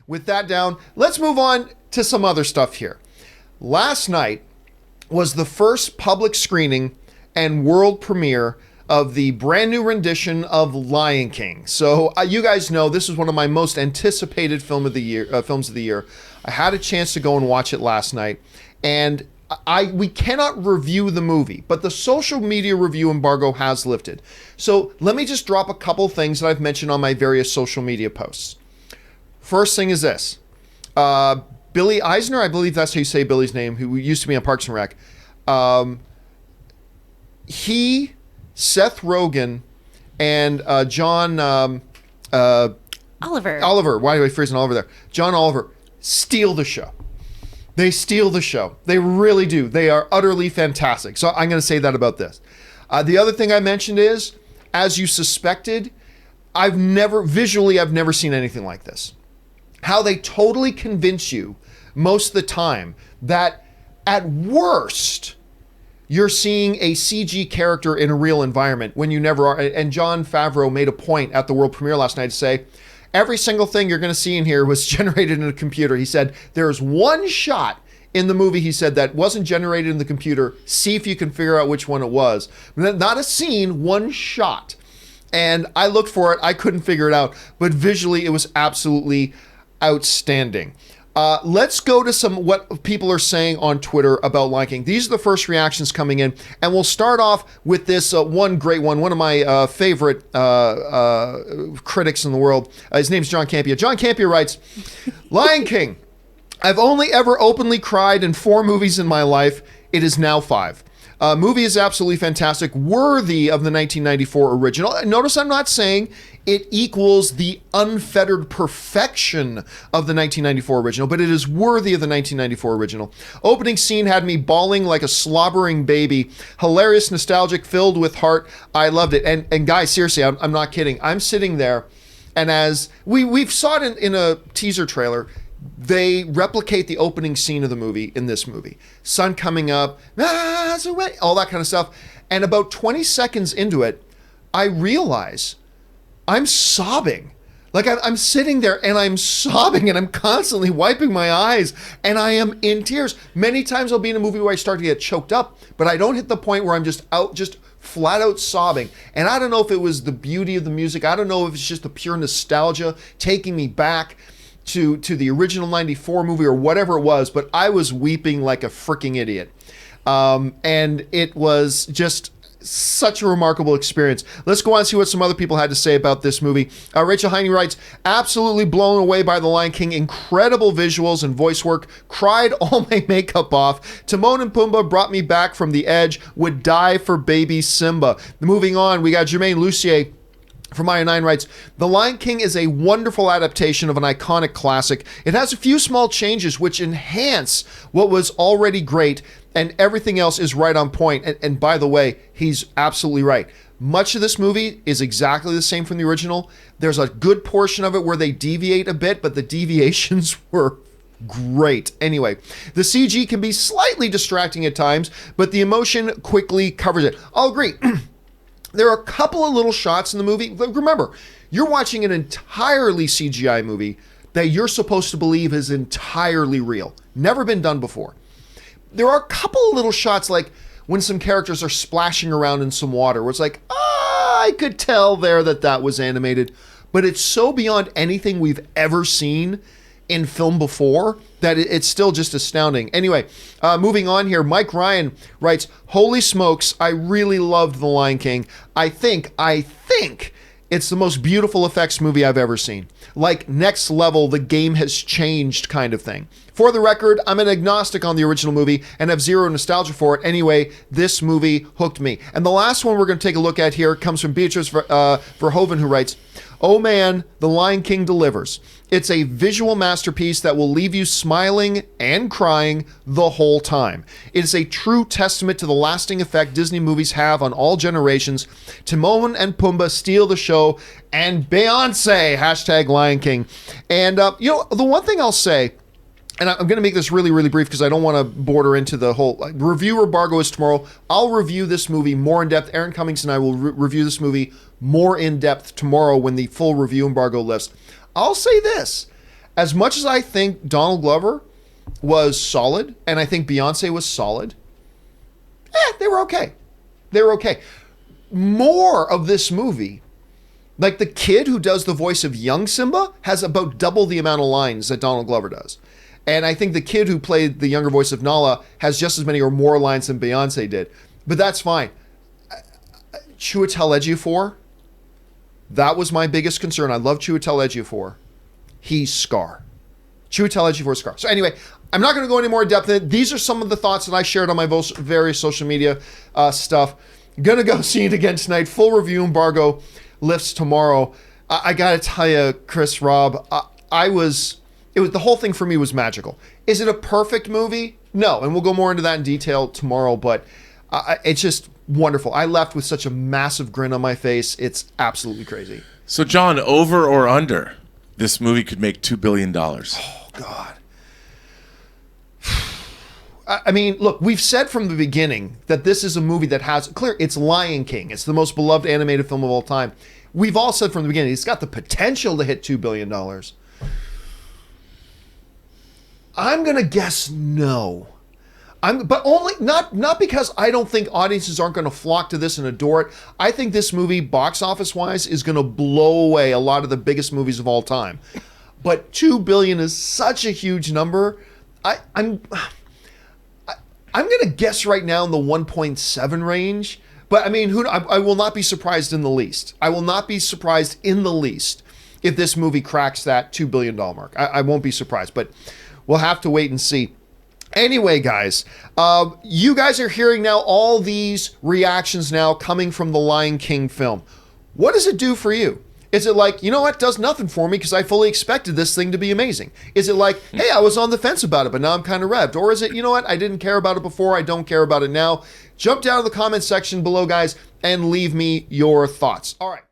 with that down, let's move on to some other stuff here. Last night was the first public screening and world premiere of the brand new rendition of Lion King. So you guys know this is one of my most anticipated films of the year. I had a chance to go and watch it last night, and we cannot review the movie, but the social media review embargo has lifted. So let me just drop a couple things that I've mentioned on my various social media posts. First thing is this. Billy Eisner, I believe that's how you say Billy's name, who used to be on Parks and Rec. Seth Rogen, and John Oliver. Why do I freeze on Oliver there? John Oliver steal the show. They steal the show. They really do. They are utterly fantastic. So I'm going to say that about this. The other thing I mentioned is, as you suspected, I've never seen anything like this. How they totally convince you most of the time that at worst, you're seeing a CG character in a real environment when you never are. And Jon Favreau made a point at the world premiere last night to say, every single thing you're going to see in here was generated in a computer. He said, there's one shot in the movie, he said, that wasn't generated in the computer. See if you can figure out which one it was. Not a scene, one shot. And I looked for it. I couldn't figure it out. But visually, it was absolutely outstanding. Let's go to what people are saying on Twitter about Lion King. These are the first reactions coming in, and we'll start off with this one great one of my favorite critics in the world. His name's John Campea. John Campea writes, Lion King, I've only ever openly cried in 4 movies in my life. It is now 5. Movie is absolutely fantastic, worthy of the 1994 original. Notice I'm not saying it equals the unfettered perfection of the 1994 original, but it is worthy of the 1994 original. Opening scene had me bawling like a slobbering baby. Hilarious, nostalgic, filled with heart. I loved it. And guys, seriously, I'm not kidding. I'm sitting there, and as we've saw it in a teaser trailer, they replicate the opening scene of the movie in this movie. Sun coming up, all that kind of stuff. And about 20 seconds into it, I realize I'm sobbing. Like I'm sitting there and I'm sobbing and I'm constantly wiping my eyes and I am in tears. Many times I'll be in a movie where I start to get choked up, but I don't hit the point where I'm just flat out sobbing. And I don't know if it was the beauty of the music. I don't know if it's just the pure nostalgia taking me back to the original 94 movie or whatever it was, but I was weeping like a freaking idiot. And it was just such a remarkable experience. Let's go on and see what some other people had to say about this movie. Rachel Heine writes, absolutely blown away by The Lion King. Incredible visuals and voice work. Cried all my makeup off. Timon and Pumbaa brought me back from the edge. Would die for baby Simba. Moving on, we got Jermaine Lucier from Iron9 writes, The Lion King is a wonderful adaptation of an iconic classic. It has a few small changes which enhance what was already great, and everything else is right on point. And by the way, he's absolutely right. Much of this movie is exactly the same from the original. There's a good portion of it where they deviate a bit, but the deviations were great. Anyway, the CG can be slightly distracting at times, but the emotion quickly covers it. I'll agree. There are a couple of little shots in the movie. Remember, you're watching an entirely CGI movie that you're supposed to believe is entirely real. Never been done before. There are a couple of little shots, like when some characters are splashing around in some water, where it's like, I could tell there that was animated. But it's so beyond anything we've ever seen in film before that it's still just astounding. Anyway, moving on here, Mike Ryan writes, holy smokes, I really loved The Lion King. I think it's the most beautiful effects movie I've ever seen. Like next level, the game has changed kind of thing. For the record, I'm an agnostic on the original movie and have zero nostalgia for it. Anyway, this movie hooked me. And the last one we're going to take a look at here comes from Beatrice Verhoeven, who writes, oh man, The Lion King delivers. It's a visual masterpiece that will leave you smiling and crying the whole time. It is a true testament to the lasting effect Disney movies have on all generations. Timon and Pumbaa steal the show, and Beyonce, hashtag Lion King. And, the one thing I'll say, and I'm going to make this really, really brief because I don't want to border into the whole review embargo is tomorrow. I'll review this movie more in depth. Aaron Cummings and I will review this movie more in depth tomorrow when the full review embargo lifts. I'll say this, as much as I think Donald Glover was solid, and I think Beyonce was solid, they were okay. They were okay. More of this movie, like the kid who does the voice of young Simba has about double the amount of lines that Donald Glover does. And I think the kid who played the younger voice of Nala has just as many or more lines than Beyonce did. But that's fine. Chiwetel Ejiofor, that was my biggest concern. I love Chiwetel Ejiofor. He's Scar. Chiwetel Ejiofor Scar. So anyway, I'm not going to go any more in depth in it. These are some of the thoughts that I shared on my various social media stuff. Gonna go see it again tonight. Full review embargo lifts tomorrow. I got to tell you, Chris, Rob, it was the whole thing for me was magical. Is it a perfect movie? No, and we'll go more into that in detail tomorrow, but it's just wonderful. I left with such a massive grin on my face. It's absolutely crazy. So, John, over or under, this movie could make $2 billion. Oh, God. I mean, look, we've said from the beginning that this is a movie that has, it's Lion King. It's the most beloved animated film of all time. We've all said from the beginning, it's got the potential to hit $2 billion. I'm going to guess no. But only not because I don't think audiences aren't going to flock to this and adore it. I think this movie, box office wise, is going to blow away a lot of the biggest movies of all time. But $2 billion is such a huge number. I'm going to guess right now in the 1.7 range. But I mean, I will not be surprised in the least. I will not be surprised in the least if this movie cracks that $2 billion mark. I won't be surprised, but we'll have to wait and see. Anyway, guys, you guys are hearing now all these reactions now coming from the Lion King film. What does it do for you? Is it like, you know what, does nothing for me because I fully expected this thing to be amazing? Is it like, hey, I was on the fence about it, but now I'm kind of revved? Or is it, you know what, I didn't care about it before, I don't care about it now? Jump down to the comment section below, guys, and leave me your thoughts. All right.